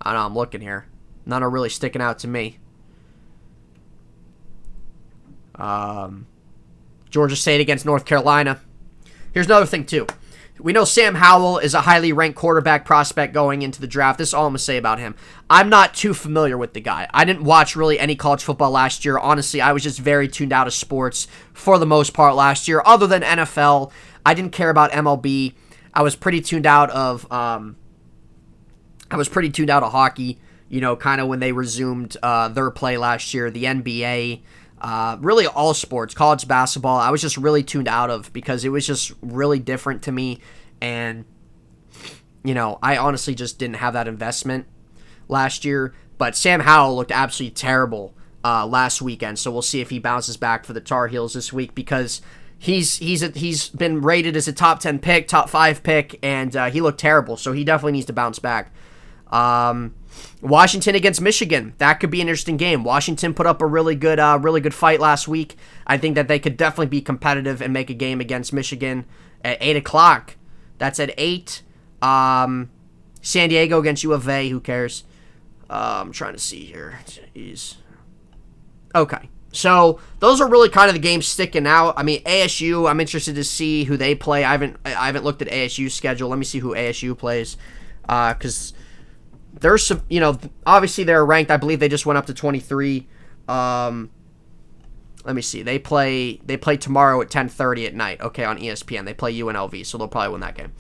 don't know, I'm looking here. None are really sticking out to me. Georgia State against North Carolina. Here's another thing, too. We know Sam Howell is a highly ranked quarterback prospect going into the draft. This is all I'm going to say about him. I'm not too familiar with the guy. I didn't watch really any college football last year. Honestly, I was just very tuned out of sports for the most part last year. Other than NFL, I didn't care about MLB. I was pretty tuned out of hockey, kind of when they resumed their play last year, the NBA, really all sports, college basketball. I was just really tuned out of, because it was just really different to me. And, I honestly just didn't have that investment last year. But Sam Howell looked absolutely terrible last weekend. So we'll see if he bounces back for the Tar Heels this week, because he's been rated as a top 10 pick, top 5 pick, and he looked terrible. So he definitely needs to bounce back. Washington against Michigan. That could be an interesting game. Washington put up a really good fight last week. I think that they could definitely be competitive and make a game against Michigan at 8 o'clock. That's at 8. San Diego against U of A. Who cares? I'm trying to see here. Jeez. Okay. So those are really kind of the games sticking out. I mean, ASU, I'm interested to see who they play. I haven't looked at ASU's schedule. Let me see who ASU plays. Because there's some, obviously they're ranked. I believe they just went up to 23. Let me see. They play tomorrow at 10:30 at night. Okay, on ESPN. They play UNLV, so they'll probably win that game.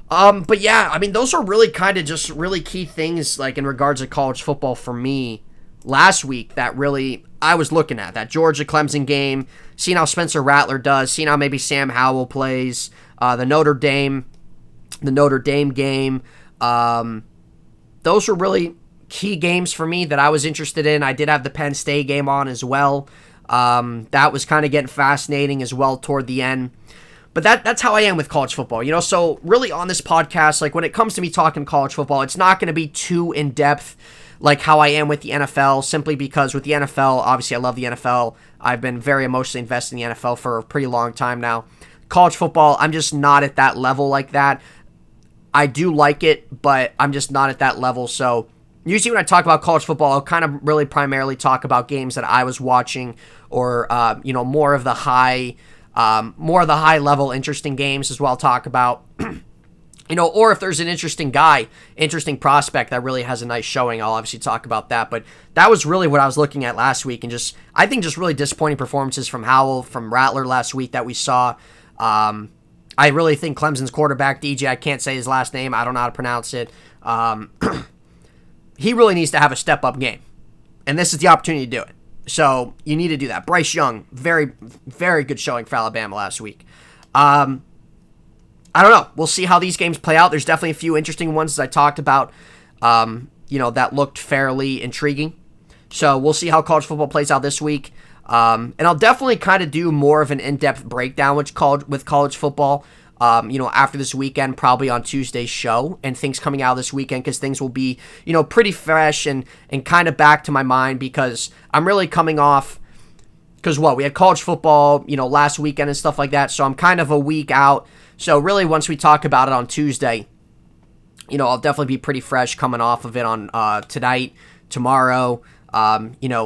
But yeah, I mean, those are really kind of just really key things, in regards to college football for me last week, that really, I was looking at. That Georgia-Clemson game, seeing how Spencer Rattler does, seeing how maybe Sam Howell plays, the Notre Dame game. Those were really key games for me that I was interested in. I did have the Penn State game on as well. That was kind of getting fascinating as well toward the end. But that's how I am with college football, So really on this podcast, like when it comes to me talking college football, it's not going to be too in-depth like how I am with the NFL, simply because with the NFL, obviously I love the NFL. I've been very emotionally invested in the NFL for a pretty long time now. College football, I'm just not at that level like that. I do like it, but I'm just not at that level. So usually when I talk about college football, I'll kind of really primarily talk about games that I was watching, or more of the high level interesting games as well. I'll talk about, or if there's an interesting prospect that really has a nice showing, I'll obviously talk about that. But that was really what I was looking at last week, and I think really disappointing performances from Howell, from Rattler last week that we saw. I really think Clemson's quarterback, DJ, I can't say his last name, I don't know how to pronounce it. He really needs to have a step-up game, and this is the opportunity to do it. So you need to do that. Bryce Young, very, very good showing for Alabama last week. I don't know. We'll see how these games play out. There's definitely a few interesting ones, as I talked about, that looked fairly intriguing. So we'll see how college football plays out this week. And I'll definitely kind of do more of an in-depth breakdown with college football, after this weekend, probably on Tuesday's show, and things coming out this weekend, because things will be, pretty fresh and kind of back to my mind, because I'm really coming off, because we had college football, last weekend and stuff like that, so I'm kind of a week out. So really, once we talk about it on Tuesday, I'll definitely be pretty fresh coming off of it on tonight, tomorrow,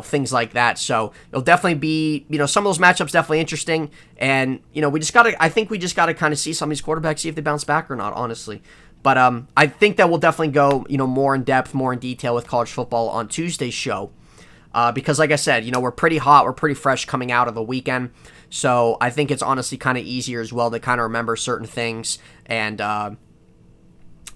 things like that. So it'll definitely be, some of those matchups definitely interesting. And, I think we just got to kind of see some of these quarterbacks, see if they bounce back or not, honestly. But I think that we'll definitely go, more in depth, more in detail with college football on Tuesday's show. Because like I said, we're pretty hot, we're pretty fresh coming out of the weekend. So I think it's honestly kind of easier as well to kind of remember certain things and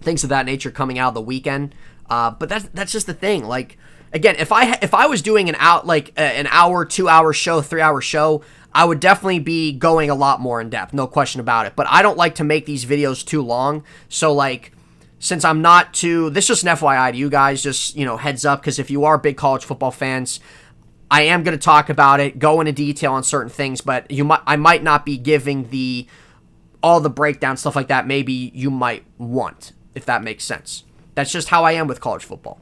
things of that nature coming out of the weekend. But that's just the thing. Like, again, if I was doing an hour, 2 hour show, 3 hour show, I would definitely be going a lot more in depth, no question about it. But I don't like to make these videos too long. So since I'm not too, this is just an FYI to you guys, just, heads up, because if you are big college football fans, I am going to talk about it, go into detail on certain things, but I might not be giving all the breakdown, stuff like that maybe you might want, if that makes sense. That's just how I am with college football.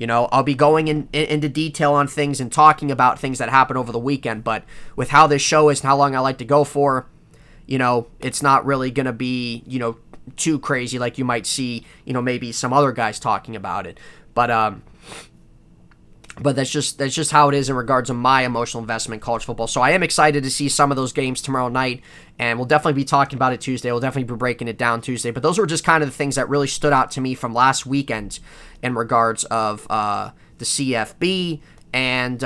I'll be going into detail on things and talking about things that happened over the weekend, but with how this show is and how long I like to go for, it's not really going to be, too crazy like you might see, maybe some other guys talking about it. But that's just how it is in regards to my emotional investment in college football. So I am excited to see some of those games tomorrow night, and we'll definitely be talking about it Tuesday. We'll definitely be breaking it down Tuesday. But those were just kind of the things that really stood out to me from last weekend in regards of the CFB and,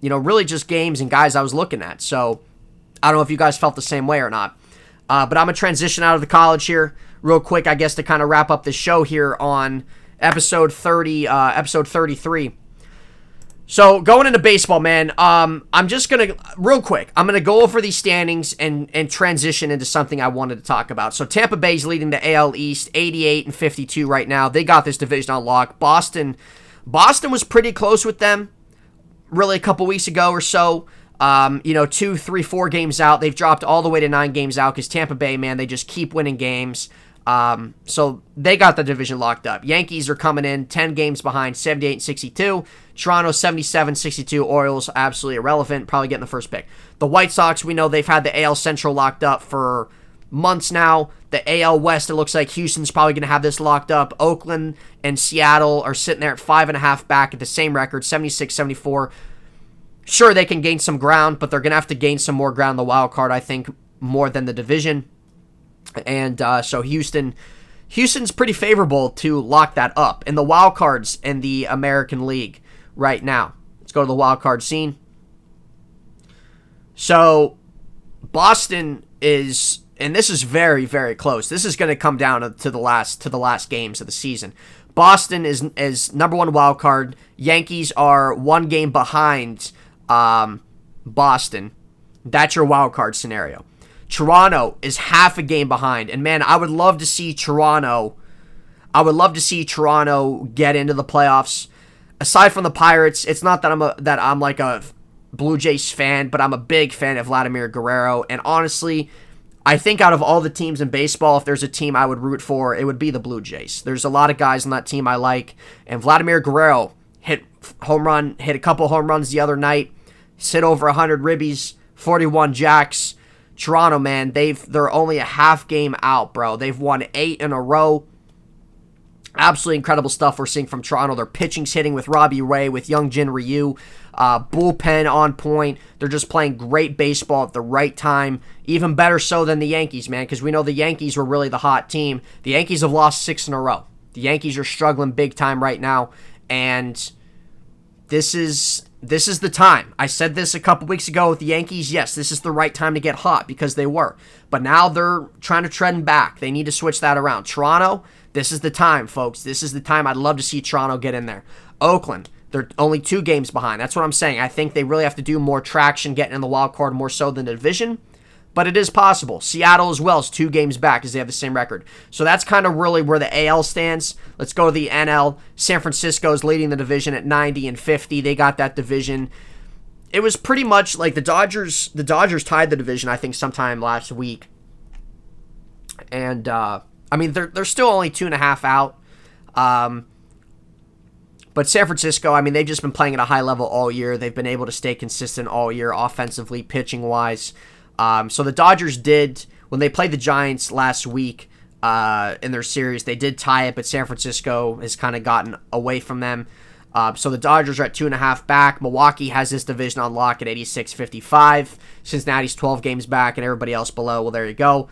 really just games and guys I was looking at. So I don't know if you guys felt the same way or not. But I'm going to transition out of the college here real quick, I guess, to kind of wrap up the show here on episode 33. So going into baseball, man, I'm just going to, real quick, I'm going to go over these standings and transition into something I wanted to talk about. So Tampa Bay's leading the AL East, 88-52 right now. They got this division on lock. Boston was pretty close with them really a couple weeks ago or so. 2, 3, 4 games out. They've dropped all the way to 9 games out because Tampa Bay, man, they just keep winning games. So they got the division locked up. Yankees are coming in 10 games behind, 78-62. Toronto 77-62. Orioles absolutely irrelevant, probably getting the first pick. The White Sox, we know they've had the AL Central locked up for months now. The AL West, it looks like Houston's probably going to have this locked up. Oakland and Seattle are sitting there at 5.5 back at the same record, 76-74. Sure, they can gain some ground, but they're going to have to gain some more ground in the wild card, I think, more than the division. And so Houston's pretty favorable to lock that up. And the wild cards in the American League right now. Let's go to the wild card scene. So Boston is, and this is very, very close. This is going to come down to the last games of the season. Boston is number one wild card. Yankees are 1 game behind Boston. That's your wild card scenario. Toronto is half a game behind. And man, I would love to see Toronto get into the playoffs. Aside from the Pirates, it's not that I'm like a Blue Jays fan, but I'm a big fan of Vladimir Guerrero. And honestly, I think out of all the teams in baseball, if there's a team I would root for, it would be the Blue Jays. There's a lot of guys on that team I like. And Vladimir Guerrero hit a couple home runs the other night. He's hit over 100 ribbies, 41 jacks. Toronto, man, they're only a half game out, bro. They've won 8 in a row. Absolutely incredible stuff we're seeing from Toronto. Their pitching's hitting with Robbie Ray, with Young Jin Ryu. Bullpen on point. They're just playing great baseball at the right time. Even better so than the Yankees, man, because we know the Yankees were really the hot team. The Yankees have lost 6 in a row. The Yankees are struggling big time right now, and this is the time. I said this a couple weeks ago with the Yankees. Yes, this is the right time to get hot because they were. But now they're trying to trend back. They need to switch that around. Toronto, this is the time, folks. This is the time. I'd love to see Toronto get in there. Oakland, they're only 2 games behind. That's what I'm saying. I think they really have to do more traction getting in the wild card more so than the division. But it is possible. Seattle as well is 2 games back as they have the same record. So that's kind of really where the AL stands. Let's go to the NL. San Francisco is leading the division at 90-50. They got that division. It was pretty much like the Dodgers tied the division, I think, sometime last week. And, I mean, they're still only 2.5 out. But San Francisco, I mean, they've just been playing at a high level all year. They've been able to stay consistent all year, offensively, pitching-wise. So the Dodgers did, when they played the Giants last week in their series, they did tie it, but San Francisco has kind of gotten away from them. So the Dodgers are at 2.5 back. Milwaukee has this division on lock at 86-55. Cincinnati's 12 games back, and everybody else below. Well, there you go.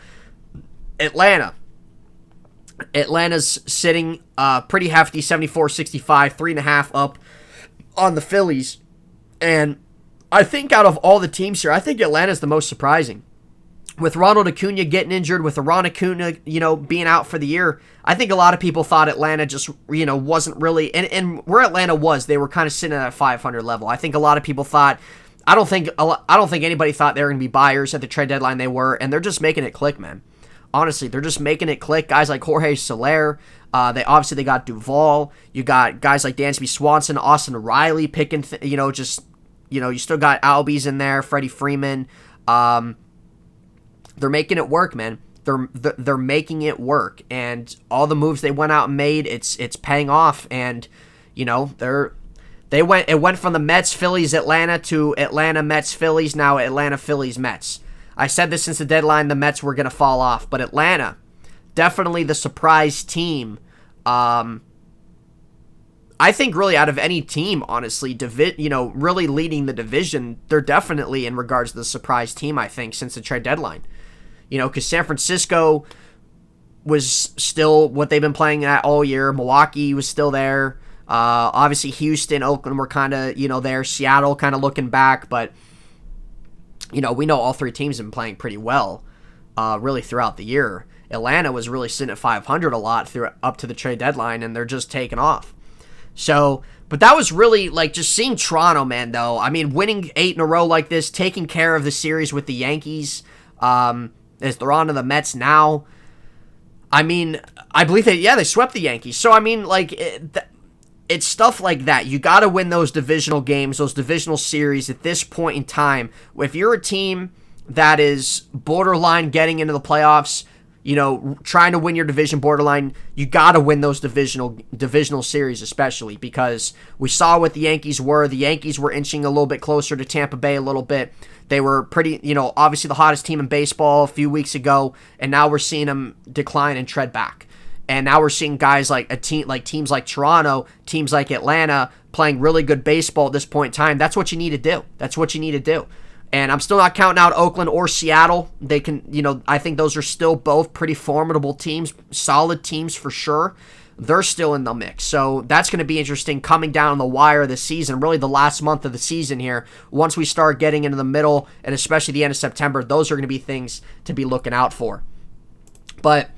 Atlanta's sitting pretty hefty, 74-65, 3.5 up on the Phillies. And I think out of all the teams here, I think Atlanta's the most surprising. With Ronald Acuna getting injured, with Ron Acuna, being out for the year, I think a lot of people thought Atlanta just, wasn't really, and where Atlanta was, they were kind of sitting at that 500 level. I think a lot of people thought, I don't think anybody thought they were going to be buyers at the trade deadline. They were, and they're just making it click, man. Honestly, they're just making it click. Guys like Jorge Soler, they got Duvall. You got guys like Dansby Swanson, Austin Riley picking, you still got Albies in there, Freddie Freeman. They're making it work, man. They're making it work, and all the moves they went out and made, it's paying off. And it went from the Mets, Phillies, Atlanta to Atlanta, Mets, Phillies, now Atlanta, Phillies, Mets. I said this since the deadline, the Mets were going to fall off, but Atlanta, definitely the surprise team. I think really out of any team, honestly, really leading the division, they're definitely in regards to the surprise team, I think, since the trade deadline. Because San Francisco was still what they've been playing at all year. Milwaukee was still there. Obviously, Houston, Oakland were kind of, there. Seattle kind of looking back, but, we know all 3 teams have been playing pretty well, really throughout the year. Atlanta was really sitting at 500 a lot up to the trade deadline, and they're just taking off. So, but that was really, just seeing Toronto, man, though. I mean, winning 8 in a row like this, taking care of the series with the Yankees, as they're on to the Mets now. I mean, I believe they swept the Yankees. So, I mean, it's stuff like that. You got to win those divisional games, those divisional series at this point in time. If you're a team that is borderline getting into the playoffs, trying to win your division borderline, you got to win those divisional series, especially because we saw what the Yankees were. The Yankees were inching a little bit closer to Tampa Bay a little bit. They were pretty, obviously the hottest team in baseball a few weeks ago, and now we're seeing them decline and tread back. And now we're seeing guys teams like Toronto, teams like Atlanta playing really good baseball at this point in time. That's what you need to do. And I'm still not counting out Oakland or Seattle. They can, I think those are still both pretty formidable teams, solid teams for sure. They're still in the mix. So that's going to be interesting coming down the wire this season, really the last month of the season here. Once we start getting into the middle and especially the end of September, those are going to be things to be looking out for. But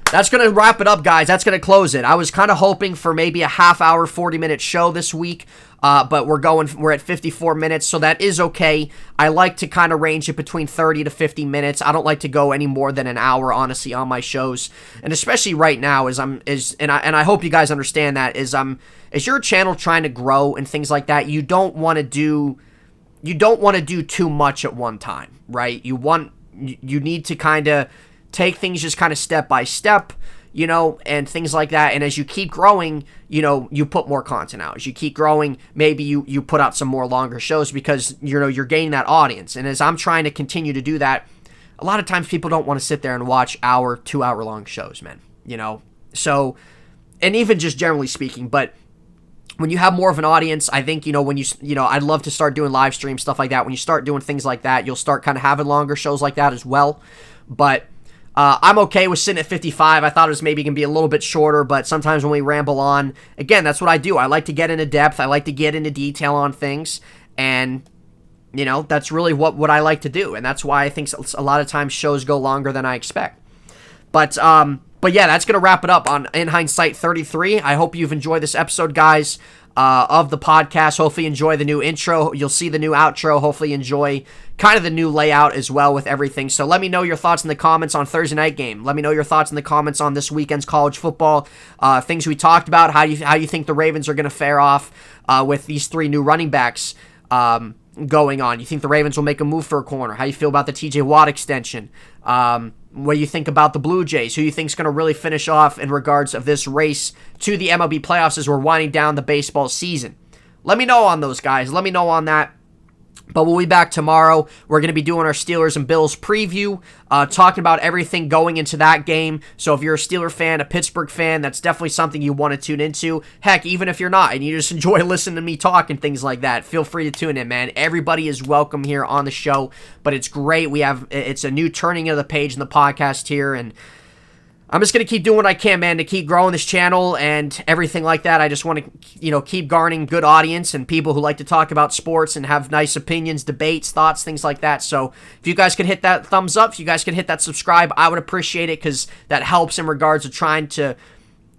that's going to wrap it up, guys. That's going to close it. I was kind of hoping for maybe a half-hour, 40-minute show this week. but we're at 54 minutes, so that is okay. I like to kind of range it between 30 to 50 minutes. I don't like to go any more than an hour, honestly, on my shows, and especially right now, and I hope you guys understand that, as your channel trying to grow and things like that, you don't want to do too much at one time, right? You need to kind of take things just kind of step by step, and things like that. And as you keep growing, you put more content out. As you keep growing, maybe you put out some more longer shows because, you're gaining that audience. And as I'm trying to continue to do that, a lot of times people don't want to sit there and watch 2-hour long shows, man, So, and even just generally speaking, but when you have more of an audience, I think, when I'd love to start doing live stream stuff like that. When you start doing things like that, you'll start kind of having longer shows like that as well. But I'm okay with sitting at 55. I thought it was maybe going to be a little bit shorter, but sometimes when we ramble on, again, that's what I do. I like to get into depth. I like to get into detail on things, and, that's really what I like to do, and that's why I think a lot of times shows go longer than I expect. But yeah, that's going to wrap it up on In Hindsight 33. I hope you've enjoyed this episode, guys, of the podcast. Hopefully you enjoy the new intro. You'll see the new outro. Hopefully you enjoy kind of the new layout as well with everything. So let me know your thoughts in the comments on Thursday night game. Let me know your thoughts in the comments on this weekend's college football, things we talked about, how you think the Ravens are going to fare off with these 3 new running backs going on. You think the Ravens will make a move for a corner? How you feel about the TJ Watt extension? What you think about the Blue Jays? Who you think is going to really finish off in regards of this race to the MLB playoffs as we're winding down the baseball season? Let me know on those, guys. Let me know on that. But we'll be back tomorrow. We're going to be doing our Steelers and Bills preview, talking about everything going into that game. So if you're a Steeler fan, a Pittsburgh fan, that's definitely something you want to tune into. Heck, even if you're not and you just enjoy listening to me talk and things like that, feel free to tune in, man. Everybody is welcome here on the show, but it's great. It's a new turning of the page in the podcast here, and I'm just going to keep doing what I can, man, to keep growing this channel and everything like that. I just want to, keep garnering good audience and people who like to talk about sports and have nice opinions, debates, thoughts, things like that. So if you guys could hit that thumbs up, if you guys could hit that subscribe, I would appreciate it, because that helps in regards to trying to,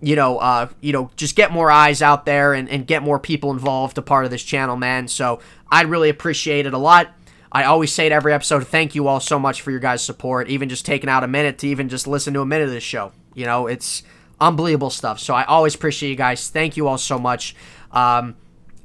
just get more eyes out there and get more people involved, a part of this channel, man. So I'd really appreciate it a lot. I always say it every episode, thank you all so much for your guys' support, even just taking out a minute to even just listen to a minute of this show. It's unbelievable stuff. So I always appreciate you guys. Thank you all so much.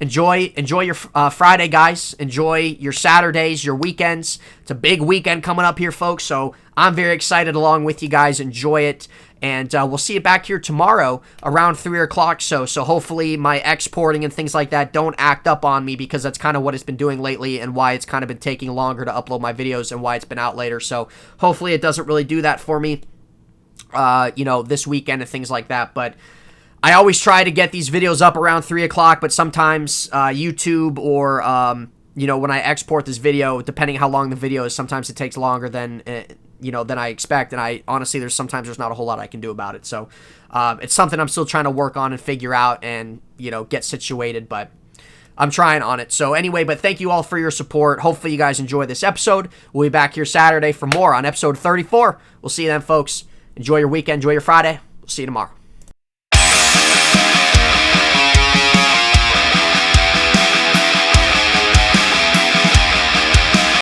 Enjoy your Friday, guys. Enjoy your Saturdays, your weekends. It's a big weekend coming up here, folks. So I'm very excited along with you guys. Enjoy it. And we'll see you back here tomorrow around 3 o'clock. So hopefully my exporting and things like that don't act up on me, because that's kind of what it's been doing lately and why it's kind of been taking longer to upload my videos and why it's been out later. So hopefully it doesn't really do that for me, this weekend and things like that. But I always try to get these videos up around 3 o'clock, but sometimes YouTube or, when I export this video, depending how long the video is, sometimes it takes longer than I expect, and there's sometimes there's not a whole lot I can do about it. So it's something I'm still trying to work on and figure out and, get situated, but I'm trying on it. So anyway, but thank you all for your support. Hopefully you guys enjoy this episode. We'll be back here Saturday for more on episode 34. We'll see you then, folks. Enjoy your weekend. Enjoy your Friday. We'll see you tomorrow.